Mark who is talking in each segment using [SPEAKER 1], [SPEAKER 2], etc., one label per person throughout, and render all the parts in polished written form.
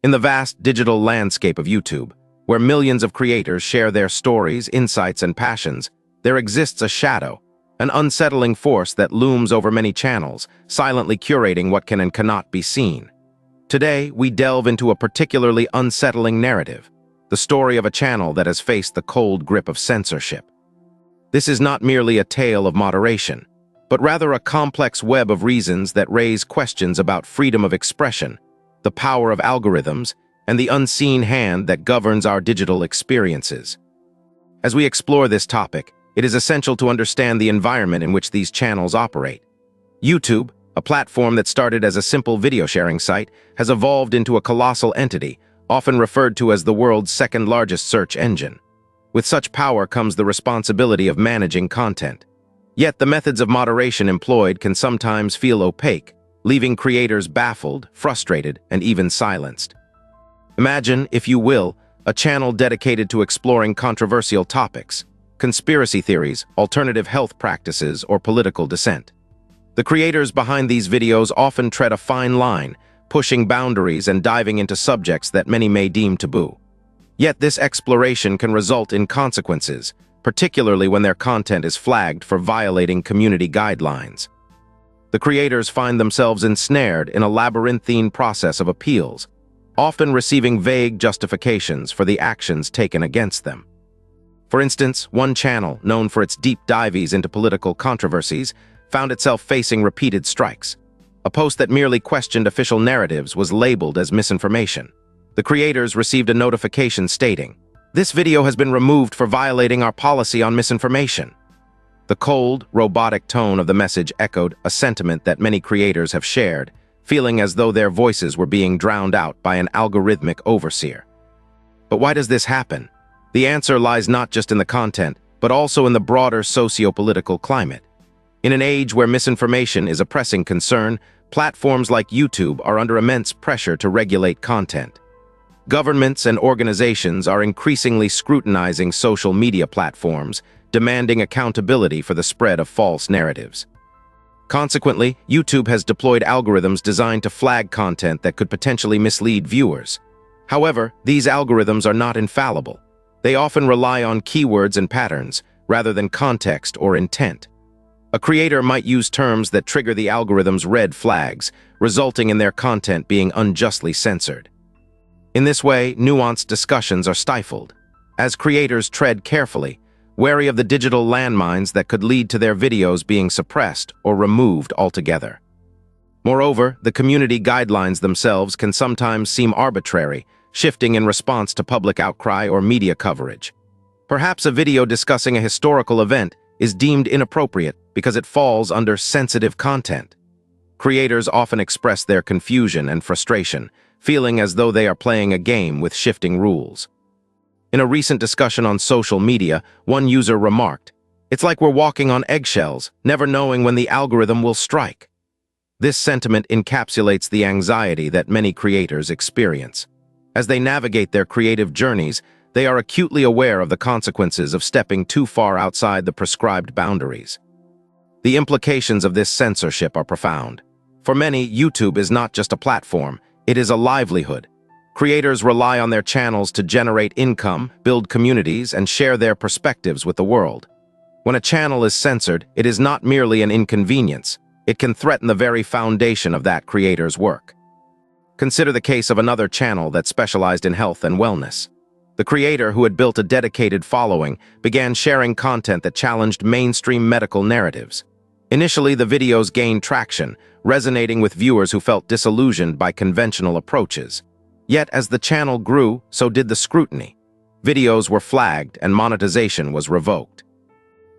[SPEAKER 1] In the vast digital landscape of YouTube, where millions of creators share their stories, insights, and passions, there exists a shadow, an unsettling force that looms over many channels, silently curating what can and cannot be seen. Today, we delve into a particularly unsettling narrative, the story of a channel that has faced the cold grip of censorship. This is not merely a tale of moderation, but rather a complex web of reasons that raise questions about freedom of expression, the power of algorithms, and the unseen hand that governs our digital experiences. As we explore this topic, it is essential to understand the environment in which these channels operate. YouTube, a platform that started as a simple video sharing site, has evolved into a colossal entity, often referred to as the world's second-largest search engine. With such power comes the responsibility of managing content. Yet the methods of moderation employed can sometimes feel opaque, leaving creators baffled, frustrated, and even silenced. Imagine, if you will, a channel dedicated to exploring controversial topics, conspiracy theories, alternative health practices, or political dissent. The creators behind these videos often tread a fine line, pushing boundaries and diving into subjects that many may deem taboo. Yet this exploration can result in consequences, particularly when their content is flagged for violating community guidelines. The creators find themselves ensnared in a labyrinthine process of appeals, often receiving vague justifications for the actions taken against them. For instance, one channel, known for its deep dives into political controversies, found itself facing repeated strikes. A post that merely questioned official narratives was labeled as misinformation. The creators received a notification stating, "This video has been removed for violating our policy on misinformation." The cold, robotic tone of the message echoed a sentiment that many creators have shared, feeling as though their voices were being drowned out by an algorithmic overseer. But why does this happen? The answer lies not just in the content, but also in the broader socio-political climate. In an age where misinformation is a pressing concern, platforms like YouTube are under immense pressure to regulate content. Governments and organizations are increasingly scrutinizing social media platforms, demanding accountability for the spread of false narratives. Consequently, YouTube has deployed algorithms designed to flag content that could potentially mislead viewers. However, these algorithms are not infallible. They often rely on keywords and patterns, rather than context or intent. A creator might use terms that trigger the algorithm's red flags, resulting in their content being unjustly censored. In this way, nuanced discussions are stifled, as creators tread carefully, wary of the digital landmines that could lead to their videos being suppressed or removed altogether. Moreover, the community guidelines themselves can sometimes seem arbitrary, shifting in response to public outcry or media coverage. Perhaps a video discussing a historical event is deemed inappropriate because it falls under sensitive content. Creators often express their confusion and frustration, feeling as though they are playing a game with shifting rules. In a recent discussion on social media, one user remarked, "It's like we're walking on eggshells, never knowing when the algorithm will strike." This sentiment encapsulates the anxiety that many creators experience. As they navigate their creative journeys, they are acutely aware of the consequences of stepping too far outside the prescribed boundaries. The implications of this censorship are profound. For many, YouTube is not just a platform, it is a livelihood. Creators rely on their channels to generate income, build communities, and share their perspectives with the world. When a channel is censored, it is not merely an inconvenience, it can threaten the very foundation of that creator's work. Consider the case of another channel that specialized in health and wellness. The creator, who had built a dedicated following, began sharing content that challenged mainstream medical narratives. Initially, the videos gained traction, resonating with viewers who felt disillusioned by conventional approaches. Yet, as the channel grew, so did the scrutiny. Videos were flagged and monetization was revoked.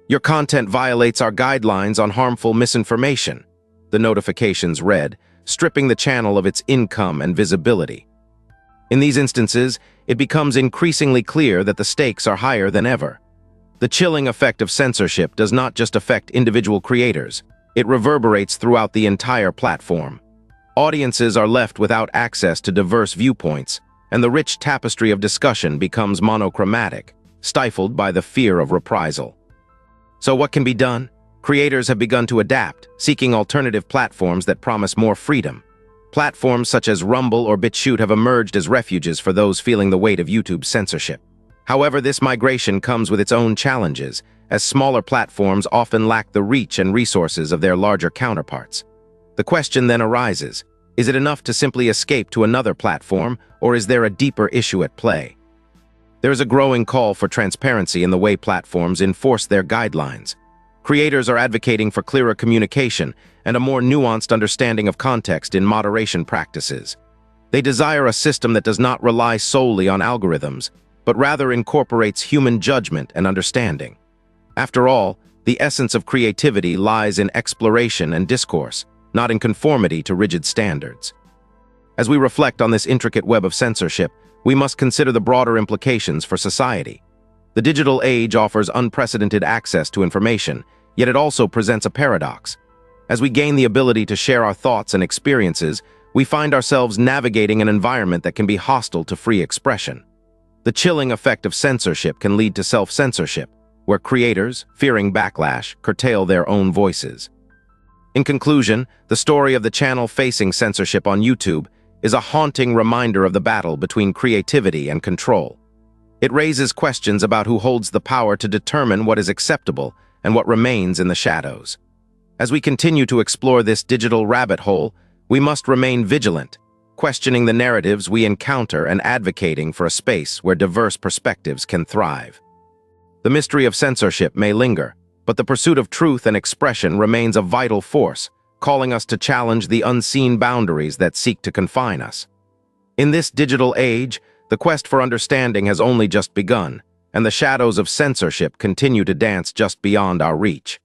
[SPEAKER 1] "Your content violates our guidelines on harmful misinformation," the notifications read, stripping the channel of its income and visibility. In these instances, it becomes increasingly clear that the stakes are higher than ever. The chilling effect of censorship does not just affect individual creators, it reverberates throughout the entire platform. Audiences are left without access to diverse viewpoints, and the rich tapestry of discussion becomes monochromatic, stifled by the fear of reprisal. So what can be done? Creators have begun to adapt, seeking alternative platforms that promise more freedom. Platforms such as Rumble or BitChute have emerged as refuges for those feeling the weight of YouTube's censorship. However, this migration comes with its own challenges, as smaller platforms often lack the reach and resources of their larger counterparts. The question then arises, is it enough to simply escape to another platform, or is there a deeper issue at play? There is a growing call for transparency in the way platforms enforce their guidelines. Creators are advocating for clearer communication and a more nuanced understanding of context in moderation practices. They desire a system that does not rely solely on algorithms, but rather incorporates human judgment and understanding. After all, the essence of creativity lies in exploration and discourse, not in conformity to rigid standards. As we reflect on this intricate web of censorship, we must consider the broader implications for society. The digital age offers unprecedented access to information, yet it also presents a paradox. As we gain the ability to share our thoughts and experiences, we find ourselves navigating an environment that can be hostile to free expression. The chilling effect of censorship can lead to self-censorship, where creators, fearing backlash, curtail their own voices. In conclusion, the story of the channel facing censorship on YouTube is a haunting reminder of the battle between creativity and control. It raises questions about who holds the power to determine what is acceptable and what remains in the shadows. As we continue to explore this digital rabbit hole, we must remain vigilant, questioning the narratives we encounter and advocating for a space where diverse perspectives can thrive. The mystery of censorship may linger, but the pursuit of truth and expression remains a vital force, calling us to challenge the unseen boundaries that seek to confine us. In this digital age, the quest for understanding has only just begun, and the shadows of censorship continue to dance just beyond our reach.